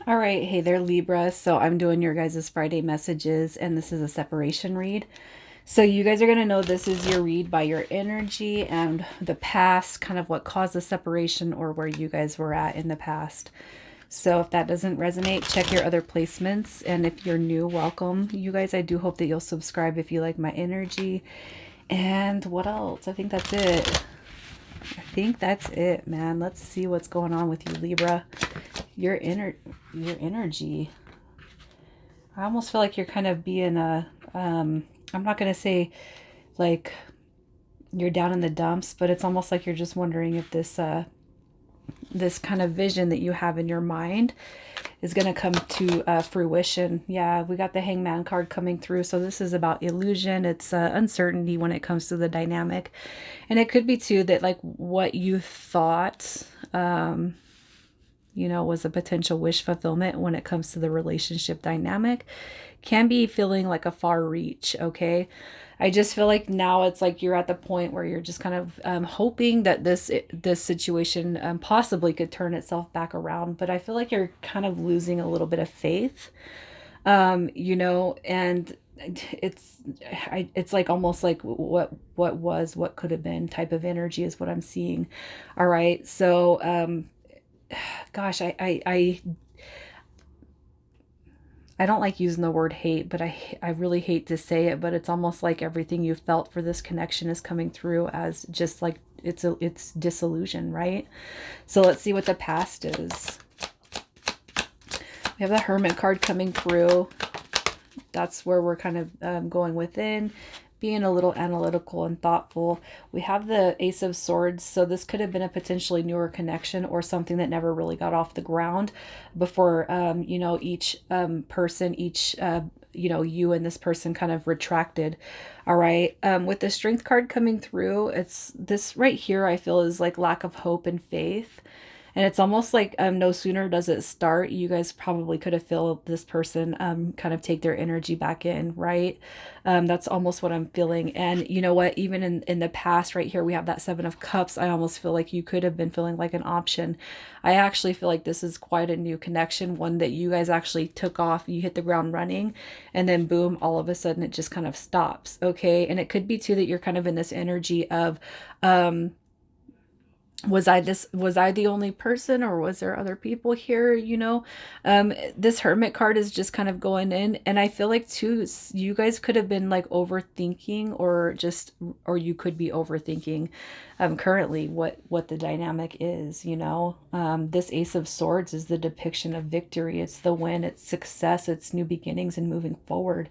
All right, hey there, Libra. So I'm doing your guys' Friday messages, and this is a separation read. So you guys are going to know this is your read by your energy and the past, kind of what caused the separation or where you guys were at in the past. So if that doesn't resonate, check your other placements. And if you're new, welcome. You guys, I do hope that you'll subscribe if you like my energy. And what else? I think that's it. I think that's it, man. Let's see what's going on with you, Libra. Your your energy. I almost feel like you're kind of being I'm not going to say like you're down in the dumps, but it's almost like you're just wondering if this kind of vision that you have in your mind is going to come to fruition. Yeah, we got the Hangman card coming through. So this is about illusion. It's uncertainty when it comes to the dynamic. And it could be too that like what you thought, was a potential wish fulfillment when it comes to the relationship dynamic can be feeling like a far reach. Okay. I just feel like now it's like you're at the point where you're just kind of hoping that this situation possibly could turn itself back around, but I feel like you're kind of losing a little bit of faith, and it's like almost like what could have been type of energy is what I'm seeing. All right, so gosh, I don't like using the word hate, but I really hate to say it, but it's almost like everything you felt for this connection is coming through as just like it's disillusion, right? So let's see what the past is. We have the Hermit card coming through. That's where we're kind of going within, being a little analytical and thoughtful. We have the Ace of Swords, so this could have been a potentially newer connection or something that never really got off the ground before, each person, you and this person kind of retracted. All right. With the Strength card coming through, it's this right here, I feel is like lack of hope and faith. And it's almost like no sooner does it start, you guys probably could have felt this person kind of take their energy back in, right? That's almost what I'm feeling. And you know what? Even in the past, right here, we have that Seven of Cups. I almost feel like you could have been feeling like an option. I actually feel like this is quite a new connection, one that you guys actually took off. You hit the ground running, and then boom, all of a sudden it just kind of stops. Okay. And it could be too that you're kind of in this energy of, was I the only person, or was there other people here, this Hermit card is just kind of going in, and I feel like too you guys could have been like overthinking, or you could be overthinking currently what the dynamic is. This Ace of Swords is the depiction of victory. It's the win, it's success, it's new beginnings and moving forward.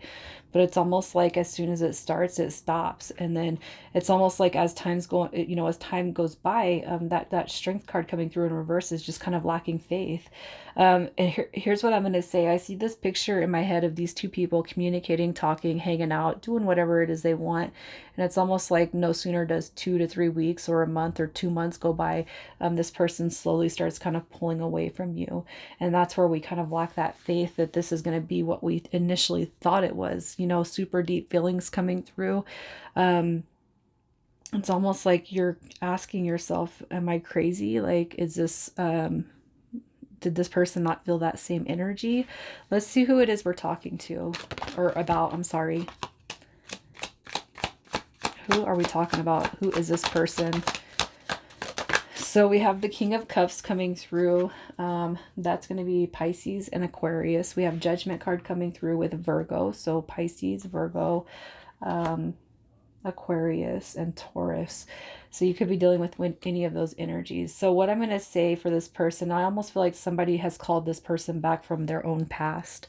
But it's almost like as soon as it starts, it stops. And then it's almost like as time goes by, that Strength card coming through in reverse is just kind of lacking faith. And here's what I'm going to say. I see this picture in my head of these two people communicating, talking, hanging out, doing whatever it is they want. And it's almost like no sooner does 2 to 3 weeks or a month or 2 months go by, this person slowly starts kind of pulling away from you. And that's where we kind of lack that faith that this is going to be what we initially thought it was, super deep feelings coming through. It's almost like you're asking yourself, am I crazy? Like, did this person not feel that same energy? Let's see who it is we're talking to, or about, I'm sorry. Who are we talking about? Who is this person? So we have the King of Cups coming through. That's going to be Pisces and Aquarius. We have Judgment card coming through with Virgo. So Pisces, Virgo, Aquarius, and Taurus. So you could be dealing with any of those energies. So what I'm going to say for this person, I almost feel like somebody has called this person back from their own past,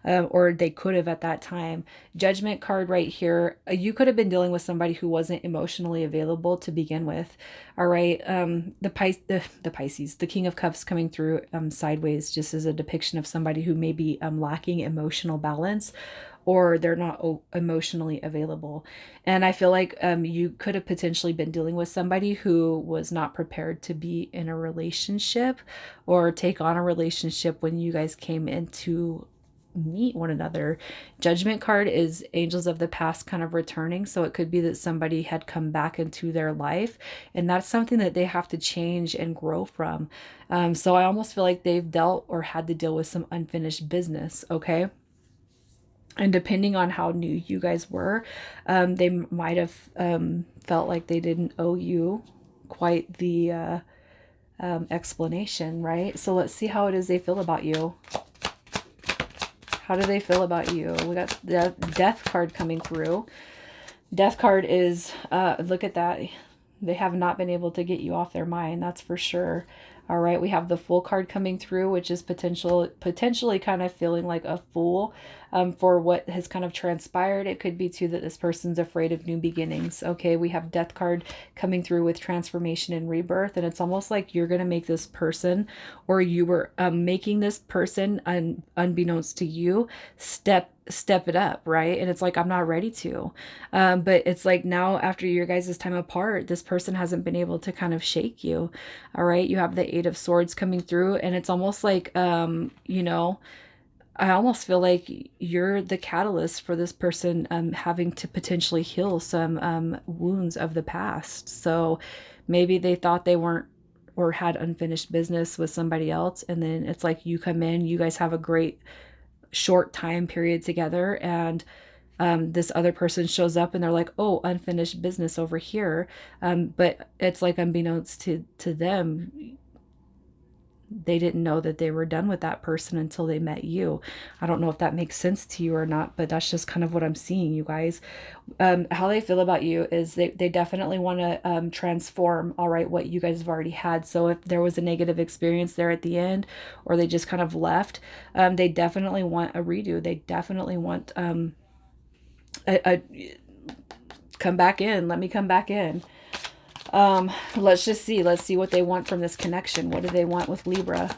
or they could have at that time. Judgment card right here. You could have been dealing with somebody who wasn't emotionally available to begin with. All right. The Pisces, the King of Cups coming through sideways, just as a depiction of somebody who may be lacking emotional balance, or they're not emotionally available. And I feel like you could have potentially been dealing with somebody who was not prepared to be in a relationship or take on a relationship when you guys came into meet one another. Judgment card is angels of the past kind of returning. So it could be that somebody had come back into their life, and that's something that they have to change and grow from. So I almost feel like they've dealt or had to deal with some unfinished business. Okay. And depending on how new you guys were, they might have felt like they didn't owe you quite the explanation, right? So let's see how it is they feel about you. How do they feel about you? We got the death card coming through. Death card is, look at that. They have not been able to get you off their mind. That's for sure. All right. We have the Fool card coming through, which is potentially kind of feeling like a fool for what has kind of transpired. It could be too that this person's afraid of new beginnings. Okay. We have Death card coming through with transformation and rebirth. And it's almost like you're going to make this person, or you were making this person unbeknownst to you, step it up, right? And it's like, I'm not ready to, but it's like now after your guys' time apart, this person hasn't been able to kind of shake you. All right, you have the Eight of Swords coming through, and it's almost like you know, I almost feel like you're the catalyst for this person having to potentially heal some wounds of the past. So maybe they thought they weren't, or had unfinished business with somebody else, and then it's like you come in, you guys have a great short time period together, and this other person shows up and they're like, oh, unfinished business over here. But it's like unbeknownst to them, they didn't know that they were done with that person until they met you. I don't know if that makes sense to you or not, but that's just kind of what I'm seeing, you guys. How they feel about you is they definitely want to transform, all right, what you guys have already had. So if there was a negative experience there at the end, or they just kind of left, they definitely want a redo. They definitely want a come back in. Let me come back in. Let's just see. Let's see what they want from this connection. What do they want with Libra?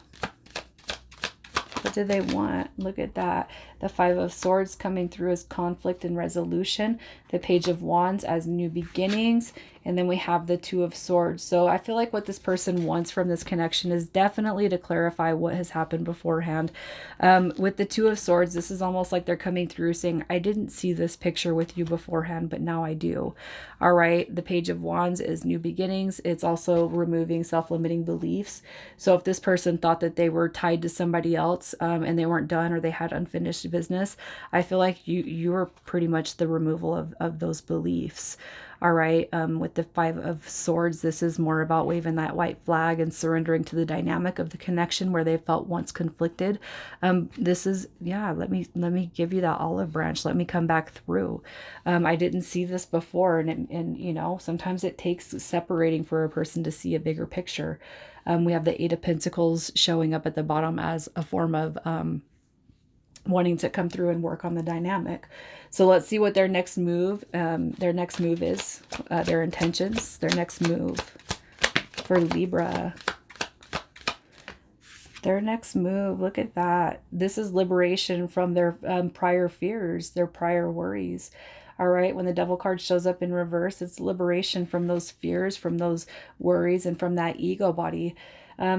What do they want? Look at that. The Five of Swords coming through as conflict and resolution. The Page of Wands as new beginnings. And then we have the Two of Swords. So I feel like what this person wants from this connection is definitely to clarify what has happened beforehand. With the Two of Swords, this is almost like they're coming through saying, I didn't see this picture with you beforehand, but now I do. All right. The Page of Wands is new beginnings. It's also removing self-limiting beliefs. So if this person thought that they were tied to somebody else and they weren't done, or they had unfinished business, I feel like you are pretty much the removal of those beliefs. All right. With the Five of Swords, this is more about waving that white flag and surrendering to the dynamic of the connection where they felt once conflicted. This is, yeah, let me give you that olive branch. Let me come back through. I didn't see this before. And you know, sometimes it takes separating for a person to see a bigger picture. We have the Eight of Pentacles showing up at the bottom as a form of wanting to come through and work on the dynamic. So let's see what their next move is, their intentions, their next move for Libra. Their next move, look at that. This is liberation from their prior fears, their prior worries. All right, when the Devil card shows up in reverse, it's liberation from those fears, from those worries, and from that ego body.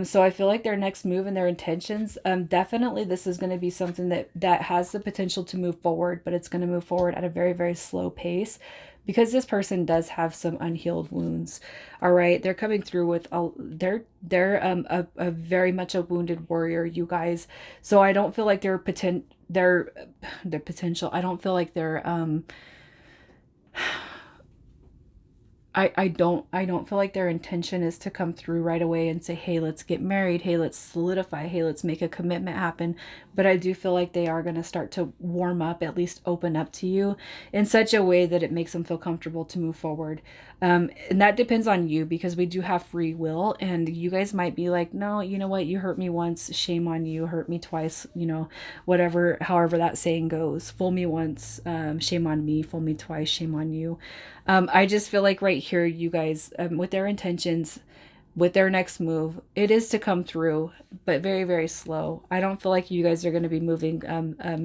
So I feel like their next move and their intentions, definitely this is going to be something that has the potential to move forward, but it's going to move forward at a very, very slow pace, because this person does have some unhealed wounds. All right, they're coming through with they're a very much a wounded warrior, you guys. So I don't feel like their potential. I don't feel like they're I don't feel like their intention is to come through right away and say, hey, let's get married. Hey, let's solidify. Hey, let's make a commitment happen. But I do feel like they are going to start to warm up, at least open up to you in such a way that it makes them feel comfortable to move forward. And that depends on you, because we do have free will, and you guys might be like, no, you know what? You hurt me once. Shame on you. Hurt me twice. You know, whatever, however that saying goes. Fool me once. Shame on me. Fool me twice. Shame on you. I just feel like right here, you guys, with their intentions, with their next move, it is to come through, but very, very slow. I don't feel like you guys are going to be moving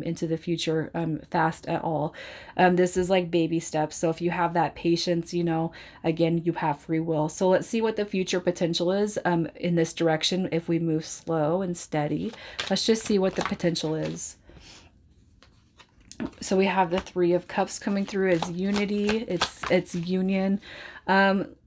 into the future fast at all. This is like baby steps. So if you have that patience, you know, again, you have free will. So let's see what the future potential is in this direction. If we move slow and steady, let's just see what the potential is. So we have the Three of Cups coming through as unity. It's union.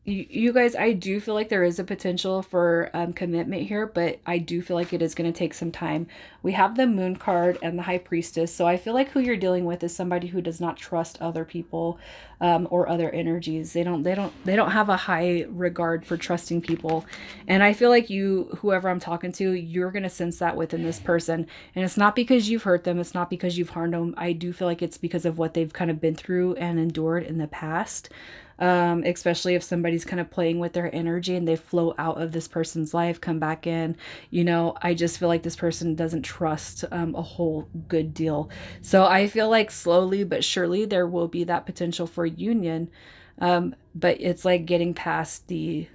You guys, I do feel like there is a potential for commitment here, but I do feel like it is going to take some time. We have the Moon card and the High Priestess, so I feel like who you're dealing with is somebody who does not trust other people or other energies. They don't have a high regard for trusting people, and I feel like whoever I'm talking to, you're going to sense that within this person, and it's not because you've hurt them, it's not because you've harmed them. I do feel like it's because of what they've kind of been through and endured in the past. Especially if somebody's kind of playing with their energy and they flow out of this person's life, come back in, I just feel like this person doesn't trust a whole good deal. So I feel like slowly but surely there will be that potential for union. But it's like getting past the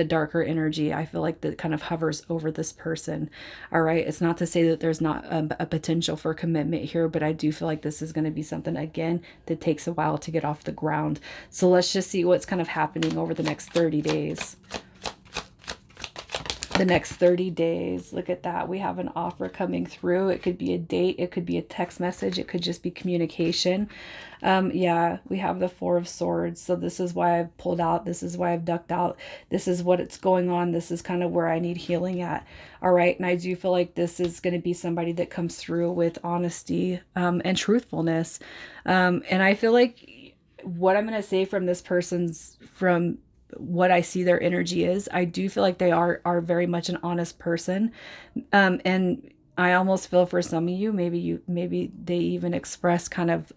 darker energy. I feel like that kind of hovers over this person. All right. It's not to say that there's not a potential for commitment here, but I do feel like this is going to be something, again, that takes a while to get off the ground. So let's just see what's kind of happening over the next 30 days. The next 30 days, look at that. We have an offer coming through. It could be a date, it could be a text message, it could just be communication. Yeah, we have the Four of Swords. So this is why I've pulled out, this is why I've ducked out, this is what's going on, this is kind of where I need healing at. All right, and I do feel like this is going to be somebody that comes through with honesty and truthfulness. And I feel like what I'm going to say from this person's, from what I see their energy is, I do feel like they are very much an honest person. And I almost feel for some of you, maybe they even express kind of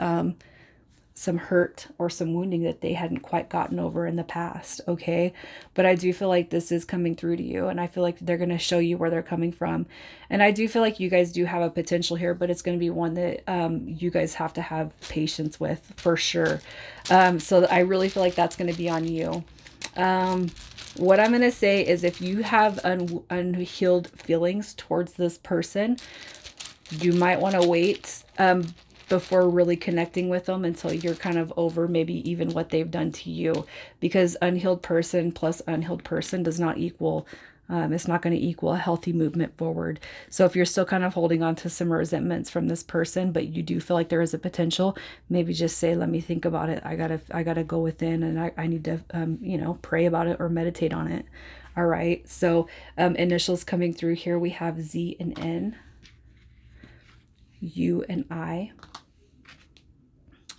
some hurt or some wounding that they hadn't quite gotten over in the past. Okay. But I do feel like this is coming through to you, and I feel like they're going to show you where they're coming from. And I do feel like you guys do have a potential here, but it's going to be one that you guys have to have patience with for sure. So I really feel like that's going to be on you. What I'm going to say is, if you have unhealed feelings towards this person, you might want to wait before really connecting with them until you're kind of over maybe even what they've done to you, because unhealed person plus unhealed person does not equal, it's not going to equal a healthy movement forward. So if you're still kind of holding on to some resentments from this person, but you do feel like there is a potential, maybe just say, let me think about it. I gotta go within, and I need to, pray about it or meditate on it. All right. So initials coming through here, we have Z and N, U and I,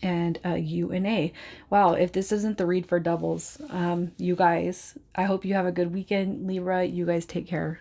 and U and A. Wow, if this isn't the read for doubles, you guys, I hope you have a good weekend, Libra. You guys take care.